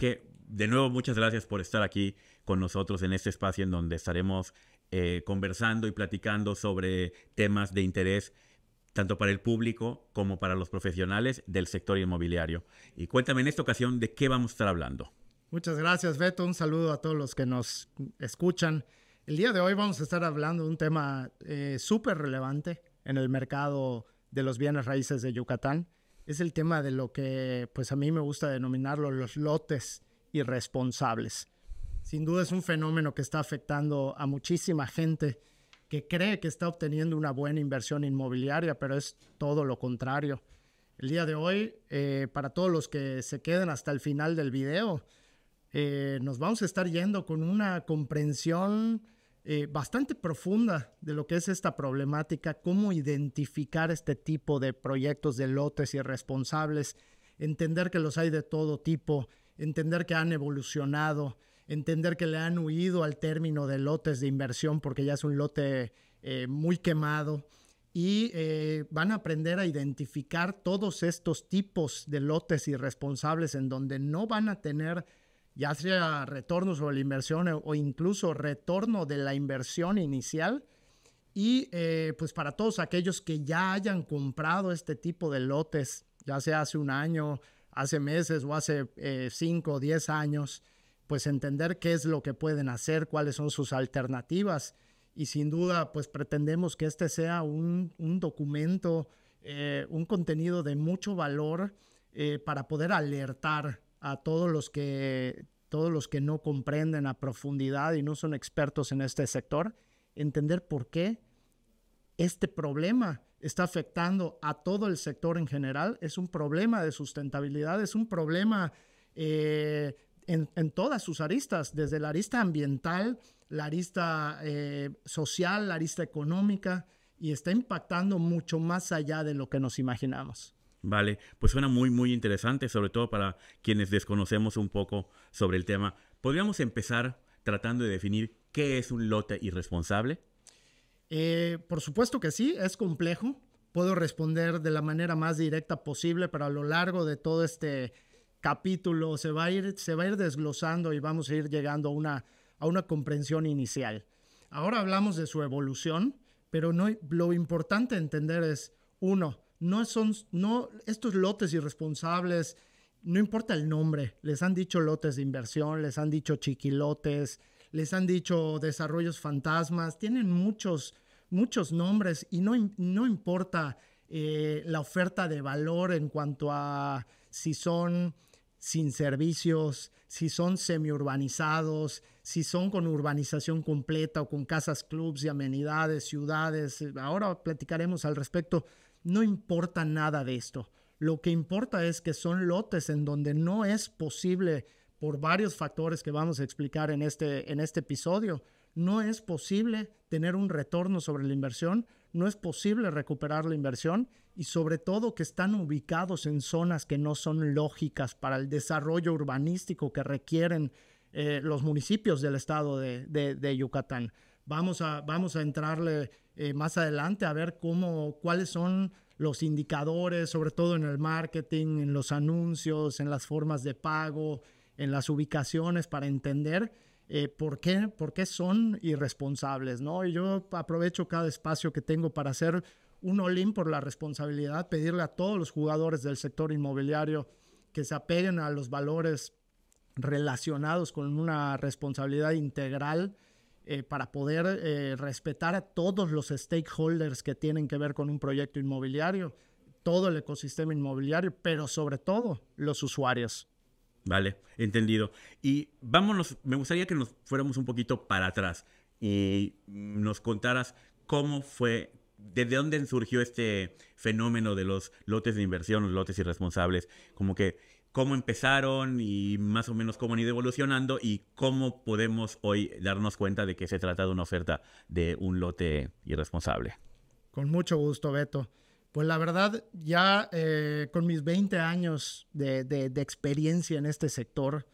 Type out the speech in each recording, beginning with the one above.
que, de nuevo, muchas gracias por estar aquí con nosotros en este espacio en donde estaremos conversando y platicando sobre temas de interés tanto para el público como para los profesionales del sector inmobiliario. Y cuéntame en esta ocasión de qué vamos a estar hablando. Muchas gracias, Beto. Un saludo a todos los que nos escuchan. El día de hoy vamos a estar hablando de un tema súper relevante en el mercado de los bienes raíces de Yucatán. Es el tema de lo que pues a mí me gusta denominarlo los lotes irresponsables. Sin duda es un fenómeno que está afectando a muchísima gente que cree que está obteniendo una buena inversión inmobiliaria, pero es todo lo contrario. El día de hoy, para todos los que se queden hasta el final del video, nos vamos a estar yendo con una comprensión bastante profunda de lo que es esta problemática, cómo identificar este tipo de proyectos de lotes irresponsables, entender que los hay de todo tipo, entender que han evolucionado, entender que le han huido al término de lotes de inversión porque ya es un lote muy quemado y van a aprender a identificar todos estos tipos de lotes irresponsables en donde no van a tener ya sea retorno sobre la inversión o incluso retorno de la inversión inicial. Y pues para todos aquellos que ya hayan comprado este tipo de lotes, ya sea hace un año, hace meses o hace 5 o 10 años, pues entender qué es lo que pueden hacer, cuáles son sus alternativas. Y sin duda, pues pretendemos que este sea un documento, un contenido de mucho valor para poder alertar a todos los que no comprenden a profundidad y no son expertos en este sector, entender por qué este problema está afectando a todo el sector en general. Es un problema de sustentabilidad, es un problema en todas sus aristas, desde la arista ambiental, la arista social, la arista económica, y está impactando mucho más allá de lo que nos imaginamos. Vale, pues suena muy, muy interesante, sobre todo para quienes desconocemos un poco sobre el tema. ¿Podríamos empezar tratando de definir qué es un lote irresponsable? Por supuesto que sí, es complejo. Puedo responder de la manera más directa posible, pero a lo largo de todo este capítulo se va a ir desglosando y vamos a ir llegando a una comprensión inicial. Ahora hablamos de su evolución, pero lo importante entender es, estos lotes irresponsables, no importa el nombre, les han dicho lotes de inversión, les han dicho chiquilotes, les han dicho desarrollos fantasmas, tienen muchos nombres y no importa la oferta de valor en cuanto a si son sin servicios, si son semiurbanizados, si son con urbanización completa o con casas, clubs y amenidades, ciudades. Ahora platicaremos al respecto. No importa nada de esto. Lo que importa es que son lotes en donde no es posible, por varios factores que vamos a explicar en este episodio, no es posible tener un retorno sobre la inversión, no es posible recuperar la inversión y sobre todo que están ubicados en zonas que no son lógicas para el desarrollo urbanístico que requieren los municipios del estado de Yucatán. Vamos a entrarle más adelante a ver cuáles son los indicadores, sobre todo en el marketing, en los anuncios, en las formas de pago, en las ubicaciones, para entender por qué son irresponsables, ¿no? Y yo aprovecho cada espacio que tengo para hacer un all-in por la responsabilidad, pedirle a todos los jugadores del sector inmobiliario que se apeguen a los valores relacionados con una responsabilidad integral para poder respetar a todos los stakeholders que tienen que ver con un proyecto inmobiliario, todo el ecosistema inmobiliario, pero sobre todo los usuarios. Vale, entendido. Y vámonos, me gustaría que nos fuéramos un poquito para atrás y nos contaras cómo fue, desde dónde surgió este fenómeno de los lotes de inversión, los lotes irresponsables, como que cómo empezaron y más o menos cómo han ido evolucionando y cómo podemos hoy darnos cuenta de que se trata de una oferta de un lote irresponsable. Con mucho gusto, Beto. Pues la verdad, ya con mis 20 años de experiencia en este sector,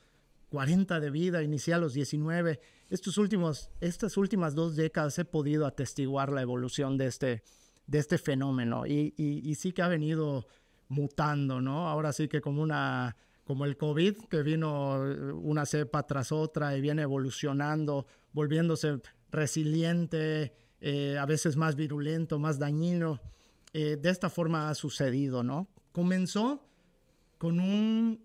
40 de vida, inicié a los 19, estas últimas 2 décadas he podido atestiguar la evolución de este fenómeno y sí que ha venido mutando, ¿no? Ahora sí que como una como el COVID, que vino una cepa tras otra y viene evolucionando, volviéndose resiliente, a veces más virulento, más dañino. De esta forma ha sucedido, ¿no? Comenzó con un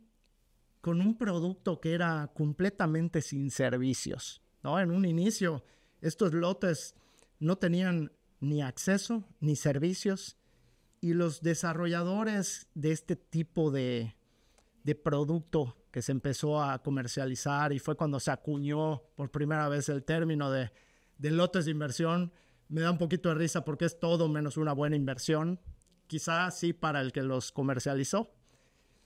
producto que era completamente sin servicios, ¿no? En un inicio, estos lotes no tenían ni acceso ni servicios, y los desarrolladores de este tipo de producto que se empezó a comercializar, y fue cuando se acuñó por primera vez el término de lotes de inversión, me da un poquito de risa porque es todo menos una buena inversión. Quizás sí para el que los comercializó,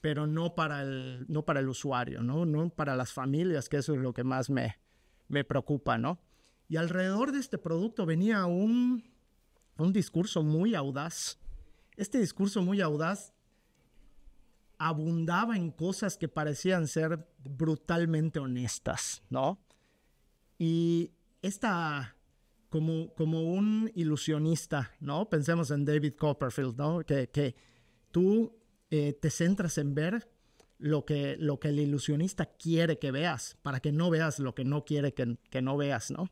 pero no para el usuario, no para las familias, que eso es lo que más me preocupa, ¿no? Y alrededor de este producto venía un discurso muy audaz. Este discurso muy audaz abundaba en cosas que parecían ser brutalmente honestas, ¿no? Y como un ilusionista, ¿no? Pensemos en David Copperfield, ¿no? Que tú te centras en ver lo que el ilusionista quiere que veas, para que no veas lo que no quiere que no veas, ¿no?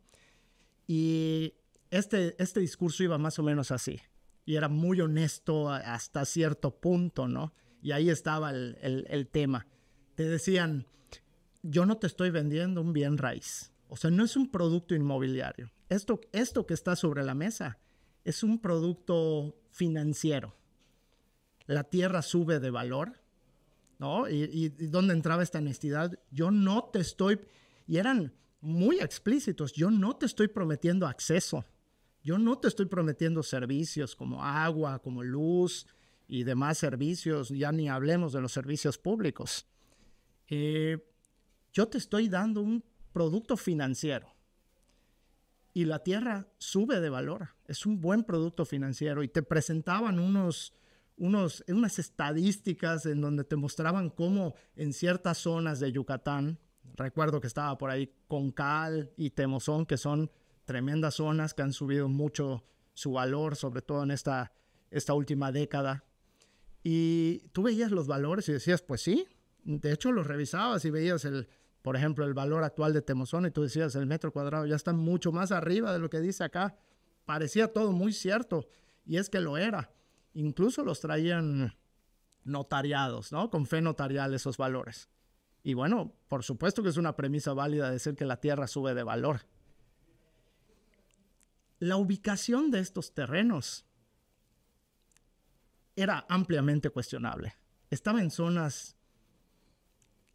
Y este discurso iba más o menos así, y era muy honesto hasta cierto punto, ¿no? Y ahí estaba el tema. Te decían, yo no te estoy vendiendo un bien raíz. O sea, no es un producto inmobiliario. Esto que está sobre la mesa es un producto financiero. La tierra sube de valor, ¿no? ¿Y dónde entraba esta honestidad? Yo no te estoy... Y eran muy explícitos. Yo no te estoy prometiendo acceso. Yo no te estoy prometiendo servicios como agua, como luz y demás servicios. Ya ni hablemos de los servicios públicos. Yo te estoy dando un producto financiero. Y la tierra sube de valor. Es un buen producto financiero. Y te presentaban unas estadísticas en donde te mostraban cómo en ciertas zonas de Yucatán, recuerdo que estaba por ahí Concal y Temozón, que son tremendas zonas que han subido mucho su valor, sobre todo en esta última década. Y tú veías los valores y decías, pues sí. De hecho, los revisabas y veías por ejemplo, el valor actual de Temozón, y tú decías, el metro cuadrado ya está mucho más arriba de lo que dice acá. Parecía todo muy cierto, y es que lo era. Incluso los traían notariados, ¿no? Con fe notarial esos valores. Y bueno, por supuesto que es una premisa válida decir que la tierra sube de valor. La ubicación de estos terrenos era ampliamente cuestionable. Estaba en zonas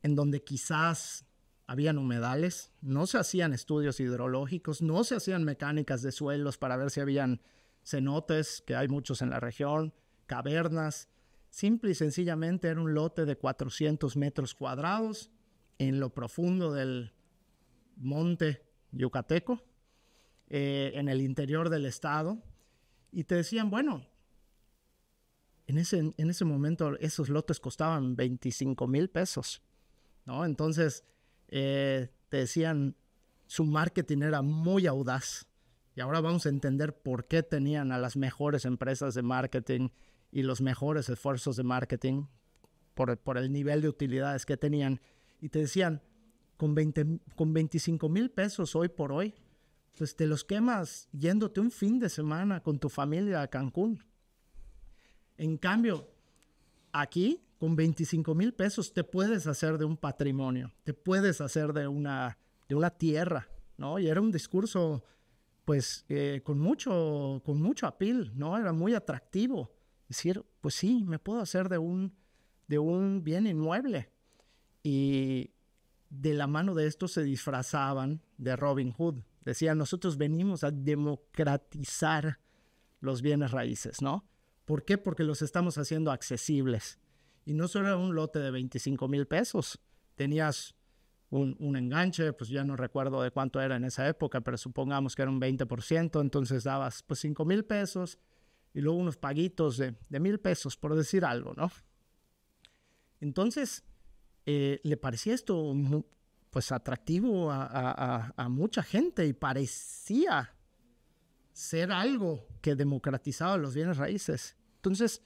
en donde quizás habían humedales, no se hacían estudios hidrológicos, no se hacían mecánicas de suelos para ver si habían cenotes, que hay muchos en la región, cavernas. Simple y sencillamente era un lote de 400 metros cuadrados en lo profundo del monte yucateco, en el interior del estado. Y te decían, bueno, en ese momento esos lotes costaban 25,000 pesos, ¿no? Entonces, te decían, su marketing era muy audaz. Y ahora vamos a entender por qué tenían a las mejores empresas de marketing y los mejores esfuerzos de marketing por el nivel de utilidades que tenían. Y te decían, con 25,000 pesos hoy por hoy, pues te los quemas yéndote un fin de semana con tu familia a Cancún. En cambio, aquí, con 25,000 pesos te puedes hacer de un patrimonio, te puedes hacer de una tierra, ¿no? Y era un discurso, pues, con mucho appeal, ¿no? Era muy atractivo. Decir, pues sí, me puedo hacer de un bien inmueble. Y de la mano de esto se disfrazaban de Robin Hood. Decían, nosotros venimos a democratizar los bienes raíces, ¿no? ¿Por qué? Porque los estamos haciendo accesibles. Y no solo era un lote de 25,000 pesos. Tenías un enganche, pues ya no recuerdo de cuánto era en esa época, pero supongamos que era un 20%, entonces dabas pues 5,000 pesos y luego unos paguitos de 1,000 pesos, por decir algo, ¿no? Entonces, le parecía esto pues atractivo a mucha gente y parecía ser algo que democratizaba los bienes raíces. Entonces,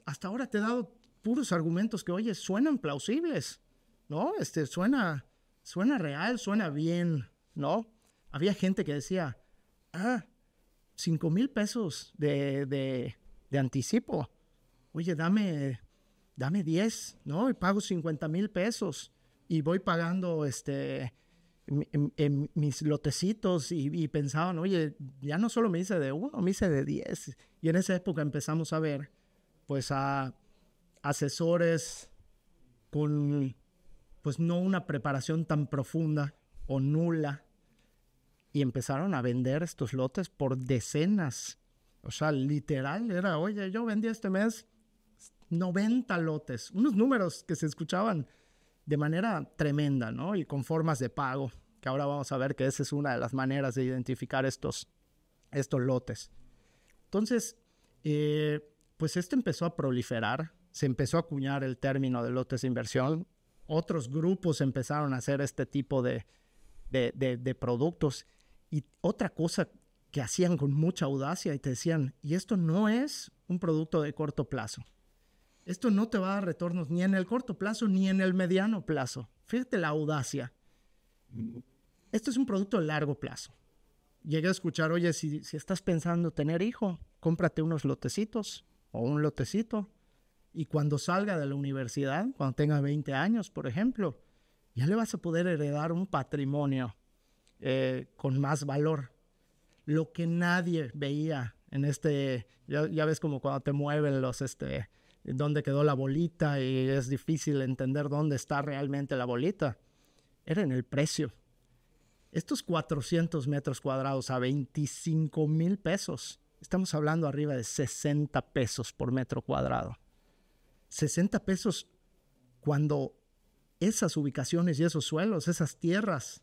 hasta ahora te he dado puros argumentos que, oye, suenan plausibles, ¿no? Suena real, suena bien, ¿no? Había gente que decía, 5,000 pesos de anticipo. Oye, dame 10, ¿no? Y pago 50,000 pesos y voy pagando en mis lotecitos y pensaban, oye, ya no solo me hice de 1, me hice de 10. Y en esa época empezamos a ver, pues, a asesores con, pues, no una preparación tan profunda o nula, y empezaron a vender estos lotes por decenas. O sea, literal era, oye, yo vendí este mes 90 lotes, unos números que se escuchaban de manera tremenda, ¿no? Y con formas de pago, que ahora vamos a ver que esa es una de las maneras de identificar estos lotes. Entonces, pues esto empezó a proliferar, se empezó a acuñar el término de lotes de inversión, otros grupos empezaron a hacer este tipo de productos, y otra cosa que hacían con mucha audacia y te decían, y esto no es un producto de corto plazo. Esto no te va a dar retornos ni en el corto plazo ni en el mediano plazo. Fíjate la audacia. Esto es un producto de largo plazo. Llegué a escuchar, oye, si estás pensando tener hijo, cómprate unos lotecitos o un lotecito. Y cuando salga de la universidad, cuando tenga 20 años, por ejemplo, ya le vas a poder heredar un patrimonio con más valor. Lo que nadie veía en ya ves como cuando te mueven dónde quedó la bolita y es difícil entender dónde está realmente la bolita. Era en el precio. Estos 400 metros cuadrados a 25,000 pesos. Estamos hablando arriba de 60 pesos por metro cuadrado. 60 pesos cuando esas ubicaciones y esos suelos, esas tierras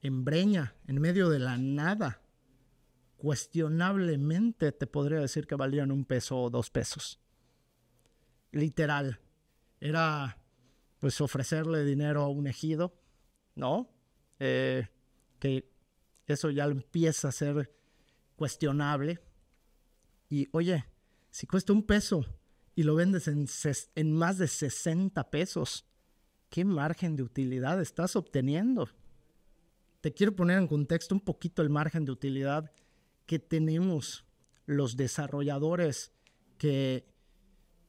en breña, en medio de la nada, cuestionablemente te podría decir que valían 1 peso o 2 pesos. Literal. Era, pues, ofrecerle dinero a un ejido, ¿no? Que eso ya empieza a ser cuestionable. Y, oye, si cuesta 1 peso y lo vendes en más de 60 pesos, ¿qué margen de utilidad estás obteniendo? Te quiero poner en contexto un poquito el margen de utilidad que tenemos los desarrolladores que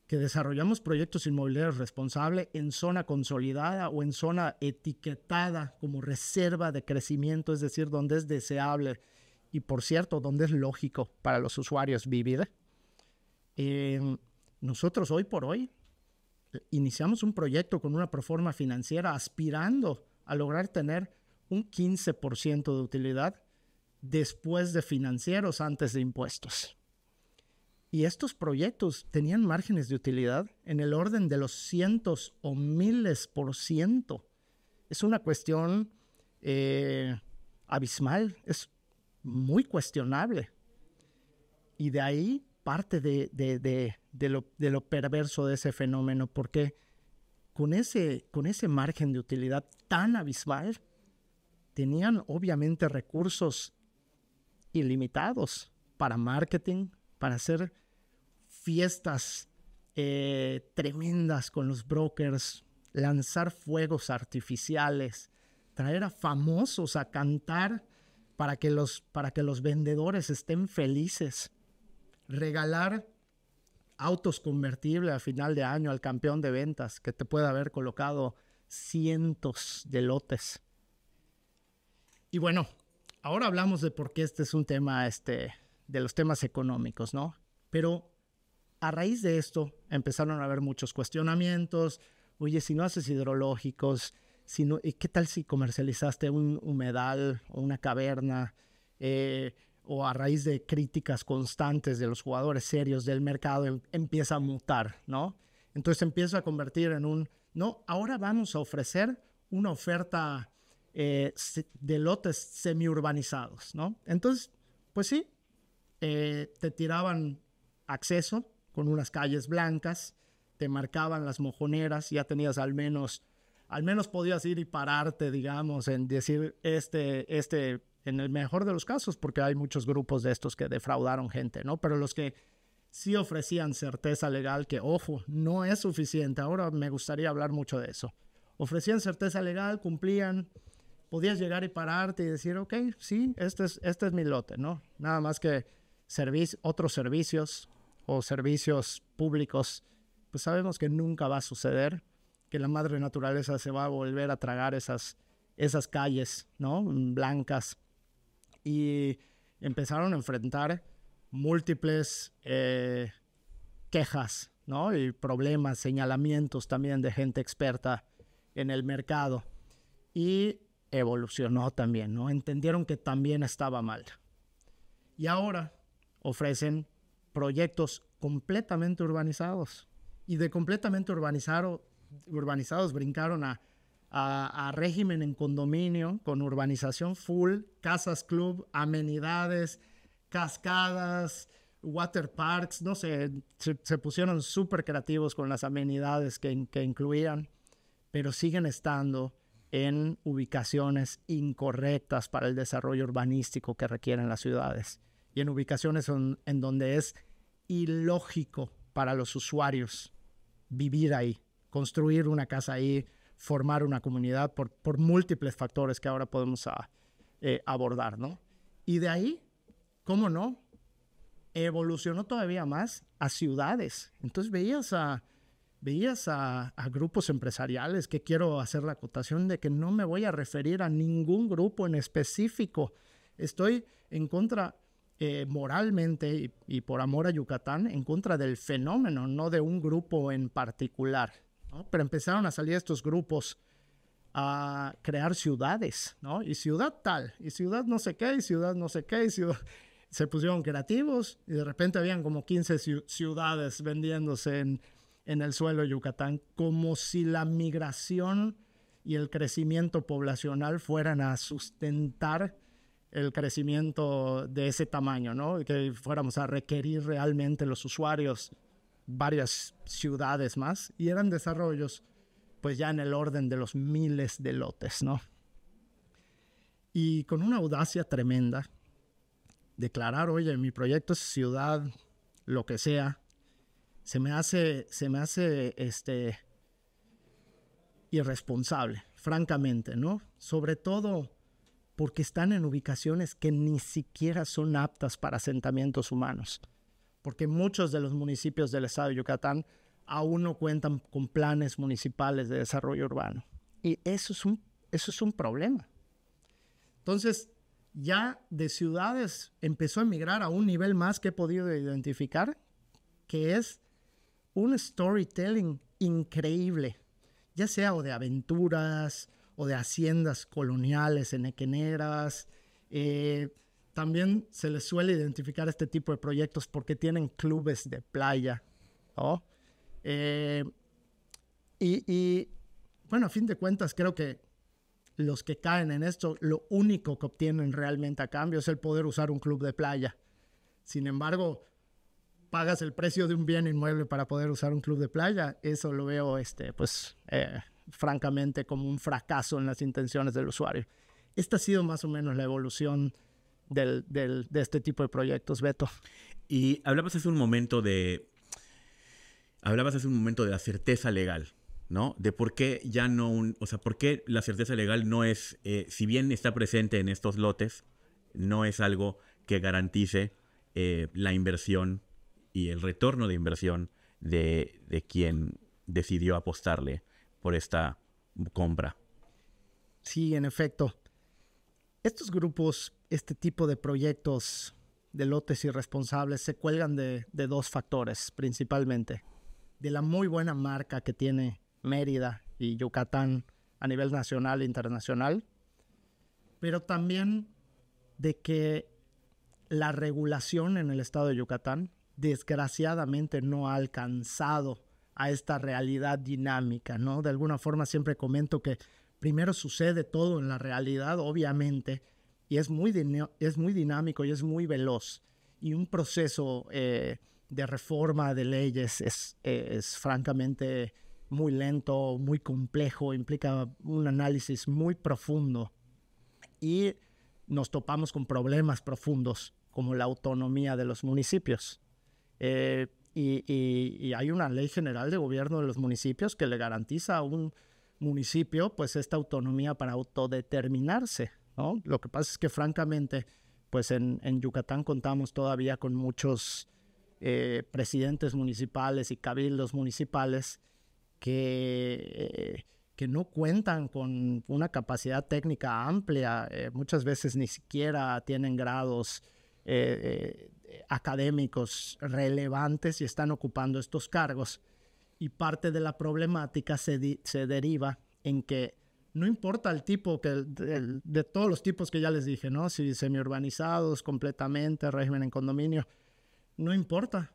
desarrollamos proyectos inmobiliarios responsables en zona consolidada o en zona etiquetada como reserva de crecimiento, es decir, donde es deseable y, por cierto, donde es lógico para los usuarios vivir. Nosotros hoy por hoy iniciamos un proyecto con una proforma financiera aspirando a lograr tener un 15% de utilidad después de financieros, antes de impuestos. Y estos proyectos tenían márgenes de utilidad en el orden de los cientos o miles %. Es una cuestión abismal, es muy cuestionable. Y de ahí parte de lo perverso de ese fenómeno, porque con ese margen de utilidad tan abismal, tenían obviamente recursos ilimitados para marketing, para hacer fiestas tremendas con los brokers, lanzar fuegos artificiales, traer a famosos a cantar para que los vendedores estén felices, regalar autos convertibles a final de año al campeón de ventas que te puede haber colocado cientos de lotes. Y bueno, ahora hablamos de por qué este es un tema de los temas económicos, ¿no? Pero a raíz de esto empezaron a haber muchos cuestionamientos. Oye, si no haces hidrológicos, ¿qué tal si comercializaste un humedal o una caverna? O a raíz de críticas constantes de los jugadores serios del mercado empieza a mutar, ¿no? Entonces empieza a convertir en no, ahora vamos a ofrecer una oferta de lotes semi-urbanizados, ¿no? Entonces, pues sí, te tiraban acceso con unas calles blancas, te marcaban las mojoneras, ya tenías al menos podías ir y pararte, digamos, en decir en el mejor de los casos, porque hay muchos grupos de estos que defraudaron gente, ¿no? Pero los que sí ofrecían certeza legal, que, ojo, no es suficiente. Ahora me gustaría hablar mucho de eso. Ofrecían certeza legal, cumplían, podías llegar y pararte y decir, ok, sí, este es mi lote, ¿no? Nada más que otros servicios o servicios públicos, pues sabemos que nunca va a suceder, que la madre naturaleza se va a volver a tragar esas calles, ¿no? Blancas. Y empezaron a enfrentar múltiples quejas, ¿no? Y problemas, señalamientos también de gente experta en el mercado. Y evolucionó también, ¿no? Entendieron que también estaba mal. Y ahora ofrecen proyectos completamente urbanizados. Y de completamente urbanizados brincaron a régimen en condominio, con urbanización full, casas club, amenidades, cascadas, water parks, no sé, se pusieron súper creativos con las amenidades que incluían, pero siguen estando en ubicaciones incorrectas para el desarrollo urbanístico que requieren las ciudades y en ubicaciones en donde es ilógico para los usuarios vivir ahí, construir una casa ahí, formar una comunidad por múltiples factores que ahora podemos abordar, ¿no? Y de ahí, ¿cómo no? Evolucionó todavía más a ciudades. Entonces veías a grupos empresariales, que quiero hacer la acotación de que no me voy a referir a ningún grupo en específico. Estoy en contra moralmente y por amor a Yucatán, en contra del fenómeno, no de un grupo en particular, ¿no? Pero empezaron a salir estos grupos a crear ciudades, ¿no? Y ciudad tal, y ciudad no sé qué, y ciudad no sé qué, y ciudad... Se pusieron creativos y de repente habían como 15 ciudades vendiéndose en el suelo de Yucatán, como si la migración y el crecimiento poblacional fueran a sustentar el crecimiento de ese tamaño, ¿no? Que fuéramos a requerir realmente los usuarios varias ciudades más, y eran desarrollos pues ya en el orden de los miles de lotes, ¿no? Y con una audacia tremenda, declarar, oye, mi proyecto es ciudad, lo que sea, se me hace irresponsable, francamente, ¿no? Sobre todo porque están en ubicaciones que ni siquiera son aptas para asentamientos humanos, porque muchos de los municipios del estado de Yucatán aún no cuentan con planes municipales de desarrollo urbano. Y eso es un problema. Entonces, ya de ciudades empezó a emigrar a un nivel más que he podido identificar, que es un storytelling increíble, ya sea o de aventuras o de haciendas coloniales enequeneras. También se les suele identificar este tipo de proyectos porque tienen clubes de playa, ¿no? Y bueno, a fin de cuentas, creo que los que caen en esto, lo único que obtienen realmente a cambio es el poder usar un club de playa. Sin embargo, pagas el precio de un bien inmueble para poder usar un club de playa. Eso lo veo, francamente, como un fracaso en las intenciones del usuario. Esta ha sido más o menos la evolución de este tipo de proyectos, Beto. Y hablabas hace un momento de la certeza legal, ¿no? De por qué ya no por qué la certeza legal no es, si bien está presente en estos lotes, no es algo que garantice la inversión y el retorno de inversión de quien decidió apostarle por esta compra. Sí, en efecto. Estos grupos, este tipo de proyectos de lotes irresponsables se cuelgan de dos factores principalmente. De la muy buena marca que tiene Mérida y Yucatán a nivel nacional e internacional, pero también de que la regulación en el estado de Yucatán desgraciadamente no ha alcanzado a esta realidad dinámica, ¿no? De alguna forma siempre comento que primero sucede todo en la realidad, obviamente, y es muy dinámico y es muy veloz. Y un proceso de reforma de leyes es francamente muy lento, muy complejo, implica un análisis muy profundo. Y nos topamos con problemas profundos como la autonomía de los municipios. Y hay una ley general de gobierno de los municipios que le garantiza a un municipio pues esta autonomía para autodeterminarse, ¿no? Lo que pasa es que francamente pues en Yucatán contamos todavía con muchos presidentes municipales y cabildos municipales que no cuentan con una capacidad técnica amplia, muchas veces ni siquiera tienen grados académicos relevantes y están ocupando estos cargos. Y parte de la problemática se deriva en que no importa el tipo de todos los tipos que ya les dije, ¿no? Si semiurbanizados completamente, régimen en condominio, no importa,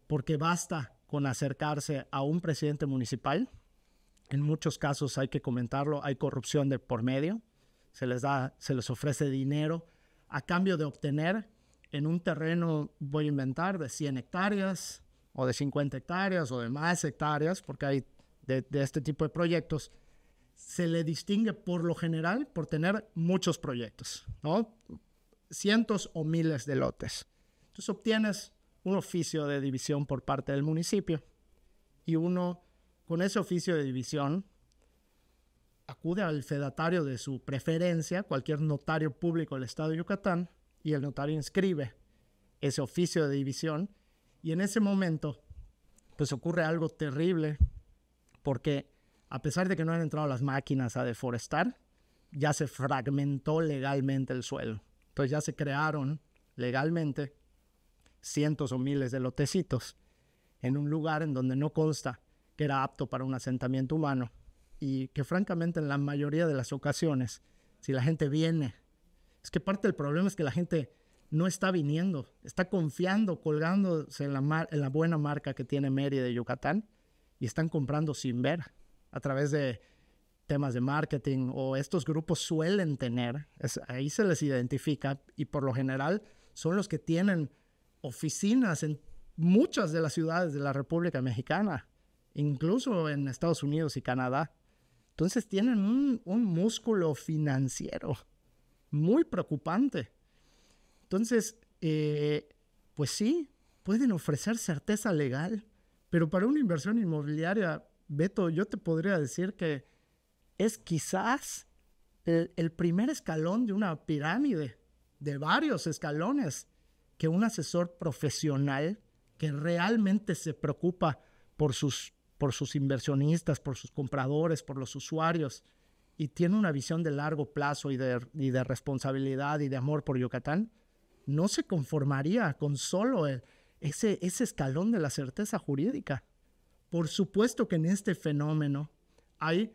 porque basta con acercarse a un presidente municipal. En muchos casos, hay que comentarlo, hay corrupción de por medio. Se les ofrece dinero a cambio de obtener en un terreno, voy a inventar, de 100 hectáreas o de 50 hectáreas o de más hectáreas, porque hay de este tipo de proyectos, se le distingue por lo general por tener muchos proyectos, ¿no? Cientos o miles de lotes. Entonces obtienes un oficio de división por parte del municipio y uno con ese oficio de división acude al fedatario de su preferencia, cualquier notario público del estado de Yucatán, y el notario inscribe ese oficio de división y en ese momento pues ocurre algo terrible porque a pesar de que no han entrado las máquinas a deforestar, ya se fragmentó legalmente el suelo. Entonces ya se crearon legalmente cientos o miles de lotecitos en un lugar en donde no consta que era apto para un asentamiento humano y que francamente en la mayoría de las ocasiones, si la gente viene, es que parte del problema es que la gente no está viniendo, está confiando, colgándose en la buena marca que tiene Mérida y Yucatán y están comprando sin ver a través de temas de marketing o estos grupos suelen tener, ahí se les identifica y por lo general son los que tienen oficinas en muchas de las ciudades de la República Mexicana, incluso en Estados Unidos y Canadá. Entonces tienen un músculo financiero muy preocupante. Entonces, pues sí, pueden ofrecer certeza legal, pero para una inversión inmobiliaria, Beto, yo te podría decir que es quizás el primer escalón de una pirámide, de varios escalones, que un asesor profesional que realmente se preocupa por sus inversionistas, por sus compradores, por los usuarios, y tiene una visión de largo plazo y de responsabilidad y de amor por Yucatán, no se conformaría con solo ese escalón de la certeza jurídica. Por supuesto que en este fenómeno hay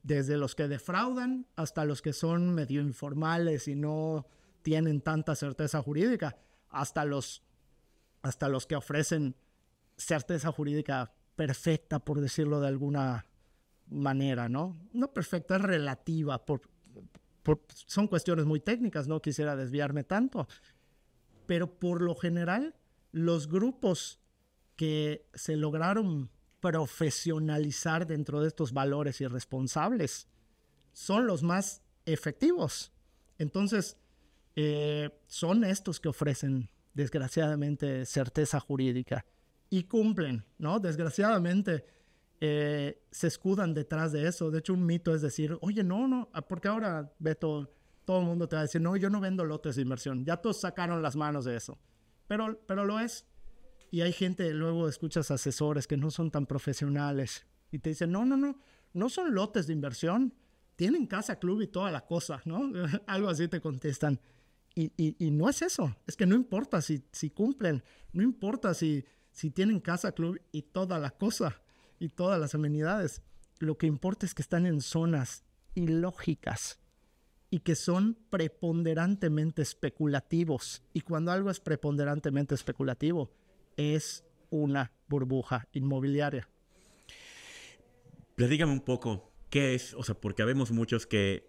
desde los que defraudan hasta los que son medio informales y no tienen tanta certeza jurídica, hasta los que ofrecen certeza jurídica perfecta, por decirlo de alguna manera, ¿no? No perfecta, es relativa, son cuestiones muy técnicas, no quisiera desviarme tanto, pero por lo general los grupos que se lograron profesionalizar dentro de estos valores irresponsables son los más efectivos. Entonces, son estos que ofrecen, desgraciadamente, certeza jurídica y cumplen, ¿no? Desgraciadamente, se escudan detrás de eso. De hecho, un mito es decir, oye, no, porque ahora, Beto, todo el mundo te va a decir, no, yo no vendo lotes de inversión. Ya todos sacaron las manos de eso. Pero lo es. Y hay gente, luego escuchas asesores que no son tan profesionales y te dicen, no son lotes de inversión. Tienen casa, club y toda la cosa, ¿no? Algo así te contestan. Y no es eso. Es que no importa si cumplen. No importa si tienen casa, club y toda la cosa y todas las amenidades. Lo que importa es que están en zonas ilógicas y que son preponderantemente especulativos. Y cuando algo es preponderantemente especulativo, es una burbuja inmobiliaria. Platícame un poco, ¿qué es? O sea, porque habemos muchos que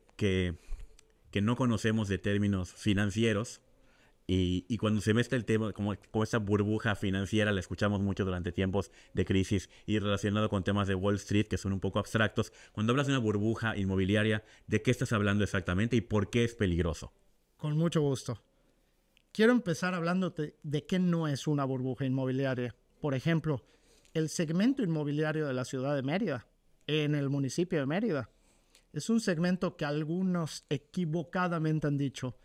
no conocemos de términos financieros y cuando se mezcla el tema, como esta burbuja financiera, la escuchamos mucho durante tiempos de crisis y relacionado con temas de Wall Street que son un poco abstractos. Cuando hablas de una burbuja inmobiliaria, ¿de qué estás hablando exactamente y por qué es peligroso? Con mucho gusto. quiero empezar hablándote de qué no es una burbuja inmobiliaria. Por ejemplo, el segmento inmobiliario de la ciudad de Mérida, en el municipio de Mérida, es un segmento que algunos equivocadamente han dicho,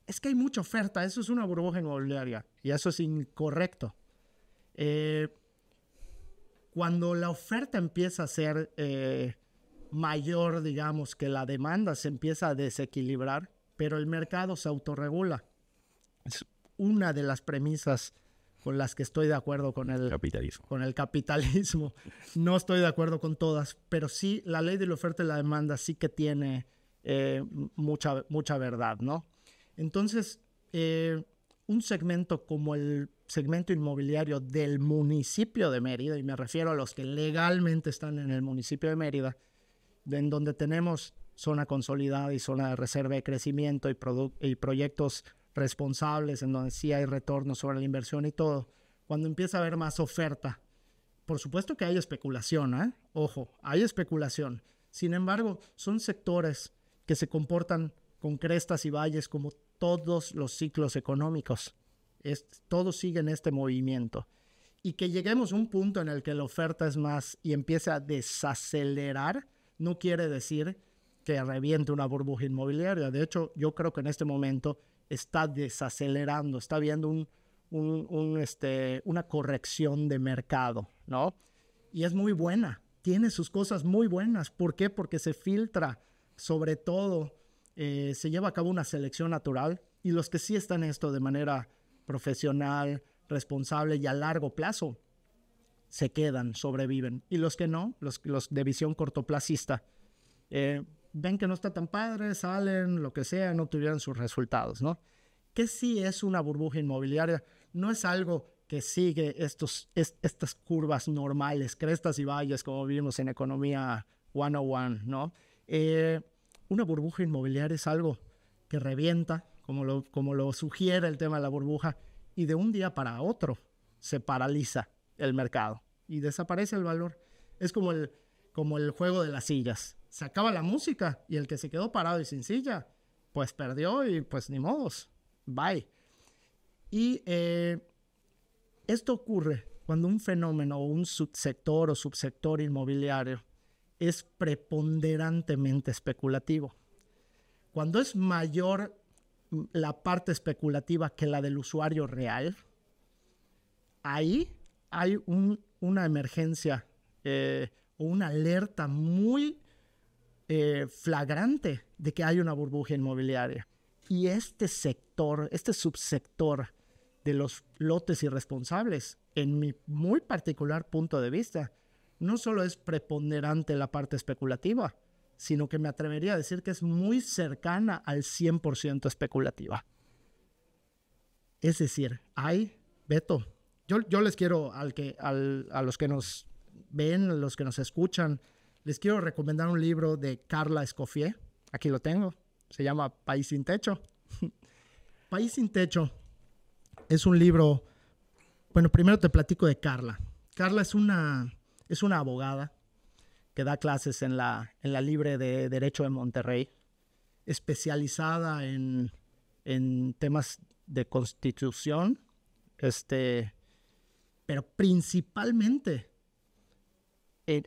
es que hay mucha oferta, eso es una burbuja inmobiliaria, y eso es incorrecto. Cuando la oferta empieza a ser mayor, digamos, que la demanda se empieza a desequilibrar, pero el mercado se autorregula. Es una de las premisas con las que estoy de acuerdo con el capitalismo. No estoy de acuerdo con todas, pero sí, la ley de la oferta y la demanda sí que tiene mucha verdad, ¿no? Entonces, un segmento como el segmento inmobiliario del municipio de Mérida, y me refiero a los que legalmente están en el municipio de Mérida, en donde tenemos zona consolidada y zona de reserva de crecimiento y proyectos responsables, en donde sí hay retorno sobre la inversión y todo. Cuando empieza a haber más oferta, por supuesto que hay especulación, ¿eh? Ojo, hay especulación. Sin embargo, son sectores que se comportan con crestas y valles como todos los ciclos económicos. Todos siguen este movimiento. Y que lleguemos a un punto en el que la oferta es más y empiece a desacelerar, no quiere decir que reviente una burbuja inmobiliaria. De hecho, yo creo que en este momento está desacelerando, está habiendo una corrección de mercado, ¿no? Y es muy buena, tiene sus cosas muy buenas. ¿Por qué? Porque se filtra, sobre todo, se lleva a cabo una selección natural, y los que sí están en esto de manera profesional, responsable y a largo plazo, se quedan, sobreviven. Y los que no, los de visión cortoplacista, ven que no está tan padre, salen, lo que sea, no tuvieran sus resultados, ¿no? ¿Qué sí es una burbuja inmobiliaria? No es algo que sigue estas curvas normales, crestas y valles, como vimos en Economía 101, ¿no? Una burbuja inmobiliaria es algo que revienta, como lo sugiere el tema de la burbuja, y de un día para otro se paraliza el mercado y desaparece el valor. Es como el juego de las sillas. Se acaba la música y el que se quedó parado y sin silla, pues perdió y pues ni modos. Bye. Y esto ocurre cuando un fenómeno o un subsector o subsector inmobiliario es preponderantemente especulativo. Cuando es mayor la parte especulativa que la del usuario real, ahí hay una emergencia o una alerta muy flagrante de que hay una burbuja inmobiliaria. Y este sector, este subsector de los lotes irresponsables, en mi muy particular punto de vista, no solo es preponderante la parte especulativa, sino que me atrevería a decir que es muy cercana al 100% especulativa. Es decir, Beto, yo les quiero, a los que nos ven, a los que nos escuchan, les quiero recomendar un libro de Carla Escoffier. Aquí lo tengo. Se llama País sin Techo. País sin Techo es un libro... Bueno, primero te platico de Carla. Carla es una abogada que da clases en la Libre de Derecho de Monterrey, especializada en temas de constitución, pero principalmente,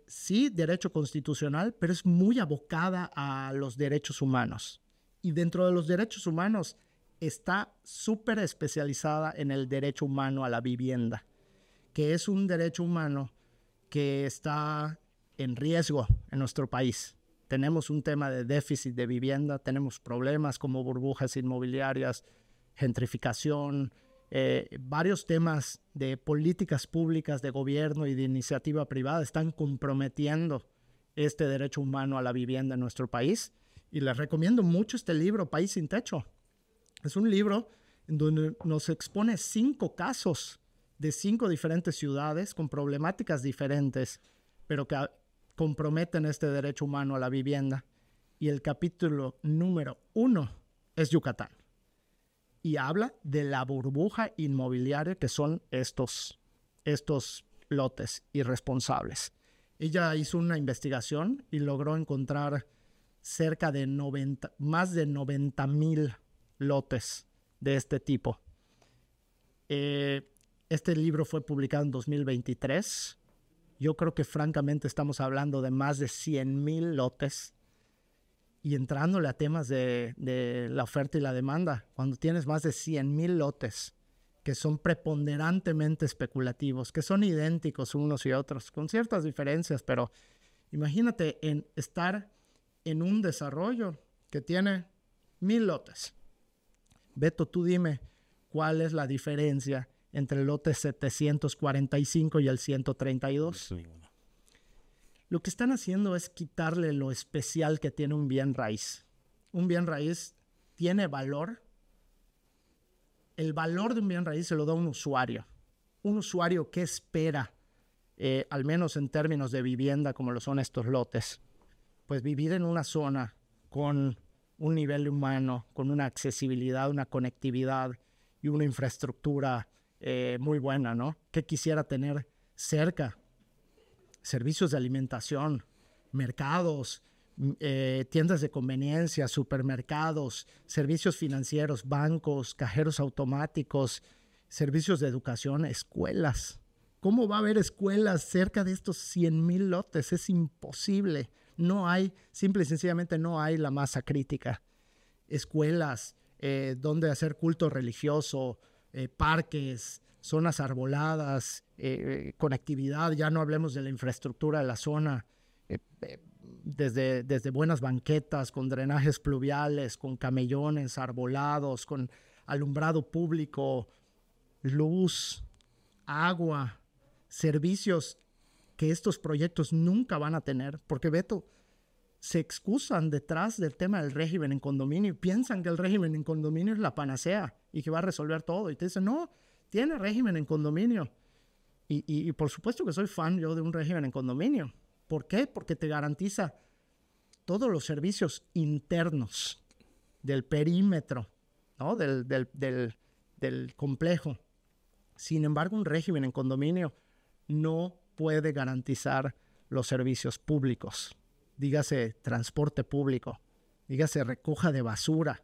sí, derecho constitucional, pero es muy abocada a los derechos humanos. Y dentro de los derechos humanos está súper especializada en el derecho humano a la vivienda, que es un derecho humano que está en riesgo en nuestro país. Tenemos un tema de déficit de vivienda, tenemos problemas como burbujas inmobiliarias, gentrificación, varios temas de políticas públicas de gobierno y de iniciativa privada están comprometiendo este derecho humano a la vivienda en nuestro país. Y les recomiendo mucho este libro, País sin Techo. Es un libro en donde nos expone 5 casos de 5 diferentes ciudades con problemáticas diferentes, pero que comprometen este derecho humano a la vivienda. Y el capítulo número 1 es Yucatán. Y habla de la burbuja inmobiliaria que son estos lotes irresponsables. Ella hizo una investigación y logró encontrar más de 90,000 lotes de este tipo. Este libro fue publicado en 2023. Yo creo que francamente estamos hablando de más de 100,000 lotes. Y entrándole a temas de la oferta y la demanda, cuando tienes más de 100,000 lotes que son preponderantemente especulativos, que son idénticos unos y otros, con ciertas diferencias, pero imagínate estar en un desarrollo que tiene 1,000 lotes. Beto, tú dime cuál es la diferencia entre el lote 745 y el 132. Lo que están haciendo es quitarle lo especial que tiene un bien raíz. Un bien raíz tiene valor. El valor de un bien raíz se lo da un usuario. Un usuario que espera, al menos en términos de vivienda, como lo son estos lotes, pues vivir en una zona con un nivel humano, con una accesibilidad, una conectividad y una infraestructura muy buena, ¿no? ¿Qué quisiera tener cerca? Servicios de alimentación, mercados, tiendas de conveniencia, supermercados, servicios financieros, bancos, cajeros automáticos, servicios de educación, escuelas. ¿Cómo va a haber escuelas cerca de estos 100,000 lotes? Es imposible. No hay, simple y sencillamente no hay la masa crítica. Escuelas, donde hacer culto religioso, parques, zonas arboladas, conectividad, ya no hablemos de la infraestructura de la zona, desde buenas banquetas, con drenajes pluviales, con camellones arbolados, con alumbrado público, luz, agua, servicios que estos proyectos nunca van a tener, porque Beto, se excusan detrás del tema del régimen en condominio y piensan que el régimen en condominio es la panacea y que va a resolver todo. Y te dicen, no, tiene régimen en condominio. Y por supuesto que soy fan yo de un régimen en condominio. ¿Por qué? Porque te garantiza todos los servicios internos del perímetro, ¿no? del complejo. Sin embargo, un régimen en condominio no puede garantizar los servicios públicos. Dígase transporte público, dígase recoja de basura.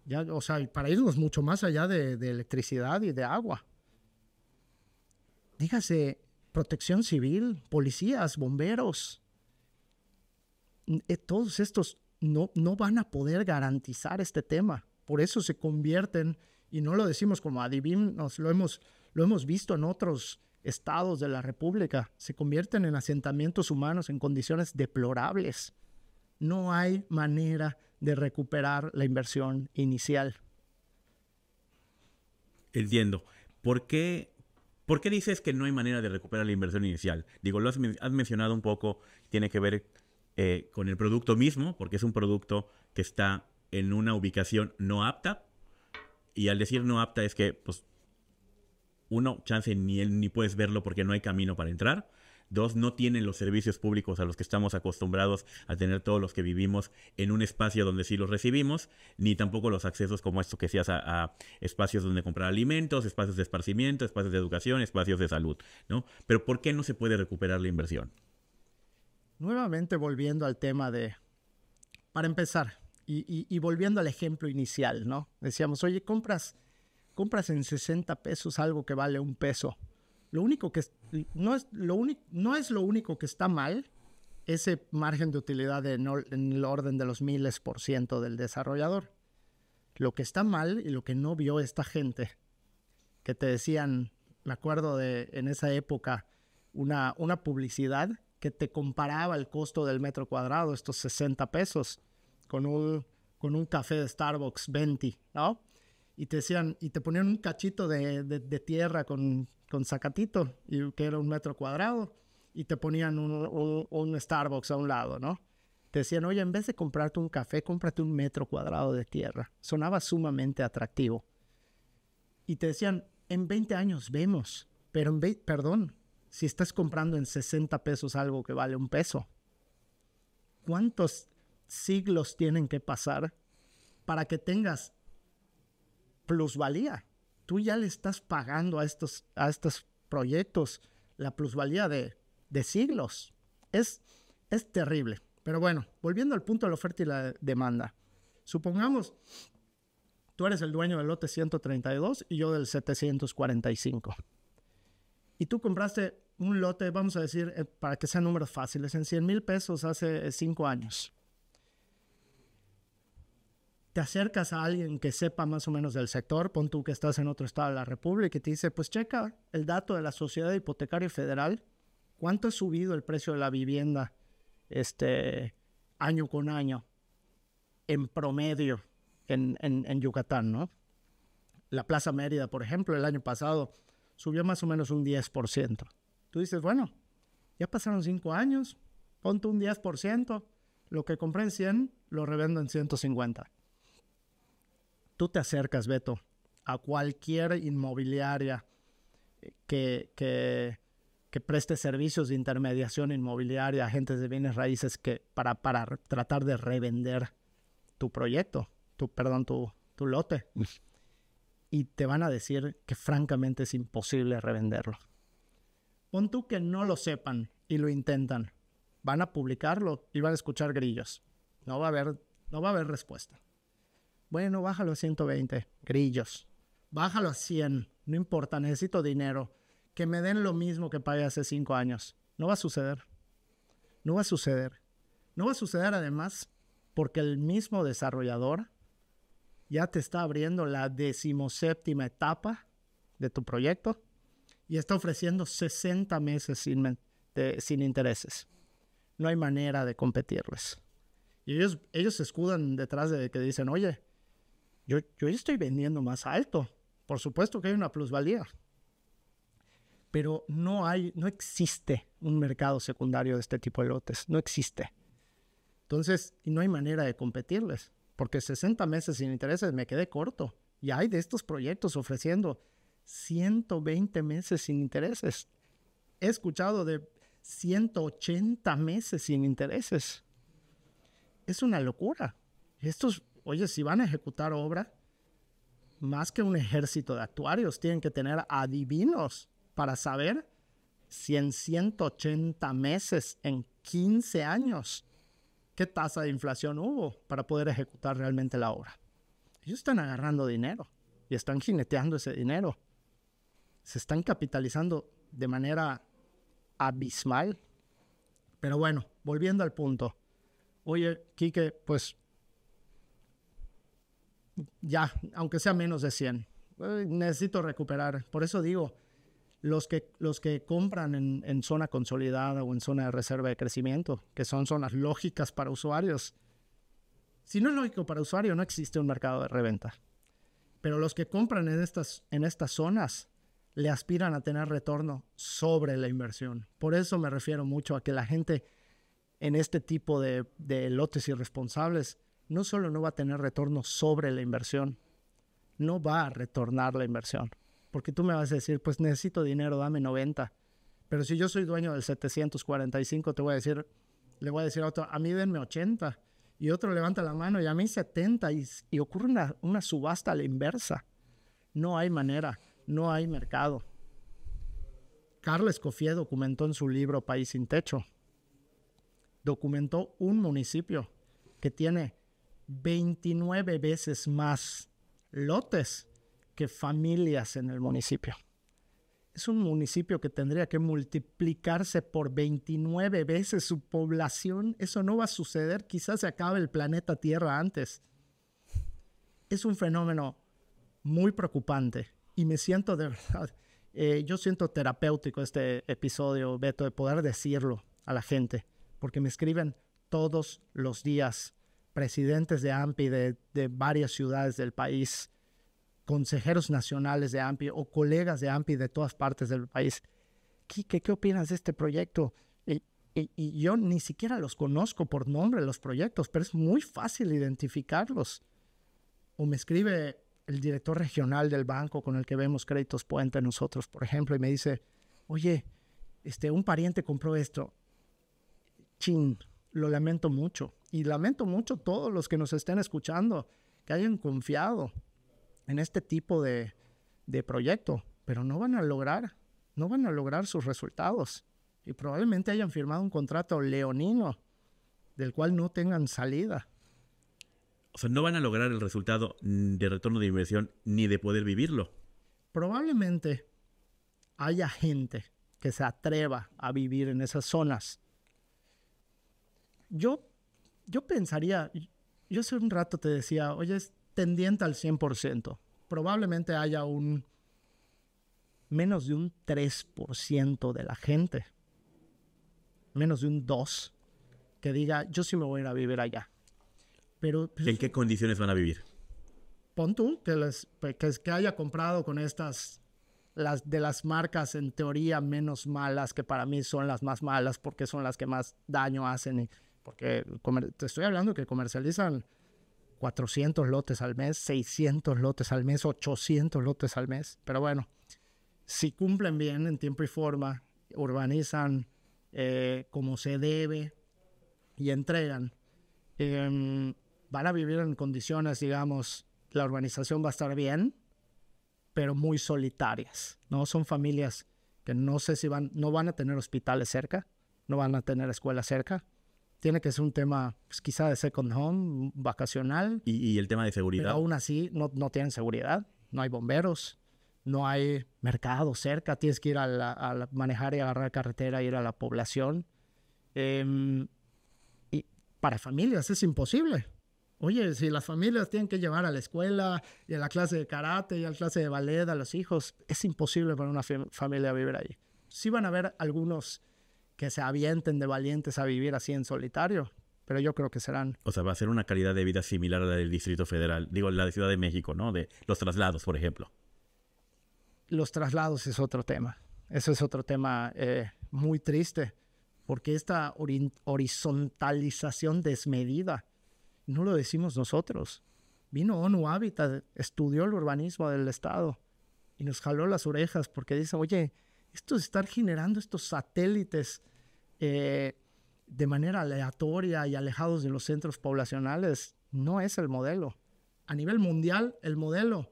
Ya, o sea, para irnos mucho más allá de electricidad y de agua. Dígase protección civil, policías, bomberos. Todos estos no van a poder garantizar este tema. Por eso se convierten, y no lo decimos como adivinos, lo hemos visto en otros estados de la República, se convierten en asentamientos humanos en condiciones deplorables. No hay manera de recuperar la inversión inicial. Entiendo. ¿Por qué dices que no hay manera de recuperar la inversión inicial? Digo, has mencionado un poco, tiene que ver con el producto mismo, porque es un producto que está en una ubicación no apta, y al decir no apta es que, pues, uno, chance ni puedes verlo porque no hay camino para entrar. Dos, no tienen los servicios públicos a los que estamos acostumbrados a tener todos los que vivimos en un espacio donde sí los recibimos, ni tampoco los accesos como esto que decías a espacios donde comprar alimentos, espacios de esparcimiento, espacios de educación, espacios de salud, ¿no? Pero ¿por qué no se puede recuperar la inversión? Nuevamente volviendo al tema para empezar, y volviendo al ejemplo inicial, ¿no? Decíamos, oye, compras en 60 pesos algo que vale $1. Lo único que no es lo único que está mal, ese margen de utilidad en el orden de los miles % del desarrollador. Lo que está mal y lo que no vio esta gente, que te decían, me acuerdo en esa época, una publicidad que te comparaba el costo del metro cuadrado, estos 60 pesos, con un café de Starbucks 20, ¿no? Y te decían, y te ponían un cachito de tierra con zacatito, que era 1 metro cuadrado, y te ponían un Starbucks a un lado, ¿no? Te decían, oye, en vez de comprarte un café, cómprate 1 metro cuadrado de tierra. Sonaba sumamente atractivo. Y te decían, en 20 años vemos, pero perdón, si estás comprando en 60 pesos algo que vale $1, ¿cuántos siglos tienen que pasar para que tengas plusvalía? Tú ya le estás pagando a estos proyectos la plusvalía de siglos. Es terrible. Pero bueno, volviendo al punto de la oferta y la demanda. Supongamos, Tú eres el dueño del lote 132 y yo del 745. Y tú compraste un lote, vamos a decir, para que sean números fáciles, en 100,000 pesos hace 5 años. Te acercas a alguien que sepa más o menos del sector, pon tú que estás en otro estado de la República y te dice, pues checa el dato de la Sociedad Hipotecaria Federal, cuánto ha subido el precio de la vivienda año con año en promedio en Yucatán, ¿no? La Plaza Mérida, por ejemplo, el año pasado subió más o menos un 10%. Tú dices, bueno, ya pasaron 5 años, ponte un 10%, lo que compré en 100 lo revendo en 150. Tú te acercas, Beto, a cualquier inmobiliaria que preste servicios de intermediación inmobiliaria, agentes de bienes raíces para tratar de revender tu proyecto, tu lote. Y te van a decir que francamente es imposible revenderlo. Pon tú que no lo sepan y lo intentan. Van a publicarlo y van a escuchar grillos. No va a haber respuesta. Bueno, bájalo a 120, grillos. Bájalo a 100, no importa, necesito dinero. Que me den lo mismo que pagué hace 5 años. No va a suceder. No va a suceder. No va a suceder además porque el mismo desarrollador ya te está abriendo la 17ª etapa de tu proyecto y está ofreciendo 60 meses sin intereses. No hay manera de competirles. Y ellos se escudan detrás de que dicen, oye, yo estoy vendiendo más alto. Por supuesto que hay una plusvalía. Pero no existe un mercado secundario de este tipo de lotes. No existe. Entonces, y no hay manera de competirles. Porque 60 meses sin intereses me quedé corto. Y hay de estos proyectos ofreciendo 120 meses sin intereses. He escuchado de 180 meses sin intereses. Es una locura. Oye, si van a ejecutar obra, más que un ejército de actuarios, tienen que tener adivinos para saber si en 180 meses, en 15 años, qué tasa de inflación hubo para poder ejecutar realmente la obra. Ellos están agarrando dinero y están jineteando ese dinero. Se están capitalizando de manera abismal. Pero bueno, volviendo al punto. Oye, Quique, pues ya, aunque sea menos de 100, necesito recuperar. Por eso digo, los que compran en zona consolidada o en zona de reserva de crecimiento, que son zonas lógicas para usuarios. Si no es lógico para usuario, no existe un mercado de reventa. Pero los que compran en estas zonas le aspiran a tener retorno sobre la inversión. Por eso me refiero mucho a que la gente en este tipo de lotes irresponsables no solo no va a tener retorno sobre la inversión, no va a retornar la inversión. Porque tú me vas a decir, pues necesito dinero, dame 90. Pero si yo soy dueño del 745, le voy a decir a otro, a mí denme 80. Y otro levanta la mano y a mí 70. Y ocurre una subasta a la inversa. No hay manera, no hay mercado. Carles Escoffier documentó en su libro País sin Techo. Documentó un municipio que tiene 29 veces más lotes que familias en el municipio. Es un municipio que tendría que multiplicarse por 29 veces su población. Eso no va a suceder. Quizás se acabe el planeta Tierra antes. Es un fenómeno muy preocupante y me siento de verdad, yo siento terapéutico este episodio, Beto, de poder decirlo a la gente, porque me escriben todos los días presidentes de AMPI de varias ciudades del país, consejeros nacionales de AMPI o colegas de AMPI de todas partes del país. ¿Qué opinas de este proyecto? Y yo ni siquiera los conozco por nombre, los proyectos, pero es muy fácil identificarlos. O me escribe el director regional del banco con el que vemos Créditos Puente nosotros, por ejemplo, y me dice, oye, un pariente compró esto. Chin, lo lamento mucho. Y lamento mucho todos los que nos estén escuchando, que hayan confiado en este tipo de proyecto, pero no van a lograr sus resultados. Y probablemente hayan firmado un contrato leonino del cual no tengan salida. O sea, no van a lograr el resultado de retorno de inversión ni de poder vivirlo. Probablemente haya gente que se atreva a vivir en esas zonas. Yo pensaría, yo hace un rato te decía, oye, es tendiente al 100%. Probablemente haya menos de un 3% de la gente, menos de un 2%, que diga, yo sí me voy a ir a vivir allá. Pero ¿En qué condiciones van a vivir? pon tú que haya comprado con estas, las marcas en teoría menos malas, que para mí son las más malas porque son las que más daño hacen. Porque te estoy hablando que comercializan 400 lotes al mes, 600 lotes al mes, 800 lotes al mes. Pero bueno, si cumplen bien en tiempo y forma, urbanizan como se debe y entregan, van a vivir en condiciones, digamos, la urbanización va a estar bien, pero muy solitarias, ¿no? Son familias que no sé si no van a tener hospitales cerca, no van a tener escuelas cerca. Tiene que ser un tema, pues, quizá de second home, vacacional. ¿Y el tema de seguridad? Pero aún así no tienen seguridad, no hay bomberos, no hay mercado cerca, tienes que ir a manejar y agarrar carretera, ir a la población. Y para familias es imposible. Oye, si las familias tienen que llevar a la escuela y a la clase de karate y a la clase de ballet a los hijos, es imposible para una familia vivir allí. Sí van a haber algunos que se avienten de valientes a vivir así en solitario, pero yo creo que serán... O sea, va a ser una calidad de vida similar a la del Distrito Federal, digo, la de Ciudad de México, ¿no? De los traslados, por ejemplo. Los traslados es otro tema. Eso es otro tema muy triste, porque esta horizontalización desmedida, no lo decimos nosotros. Vino ONU Habitat, estudió el urbanismo del Estado y nos jaló las orejas porque dice, oye, esto de estar generando estos satélites de manera aleatoria y alejados de los centros poblacionales no es el modelo. A nivel mundial, el modelo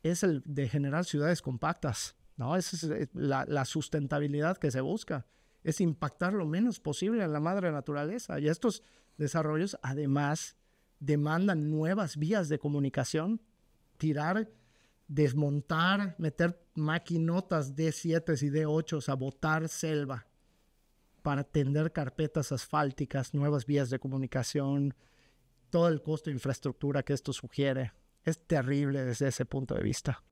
es el de generar ciudades compactas, ¿no? Esa es la sustentabilidad que se busca. Es impactar lo menos posible en la madre naturaleza. Y estos desarrollos, además, demandan nuevas vías de comunicación, tirar, desmontar, meter maquinotas D7 y D8 a botar selva para tender carpetas asfálticas, nuevas vías de comunicación, todo el costo de infraestructura que esto sugiere. Es terrible desde ese punto de vista.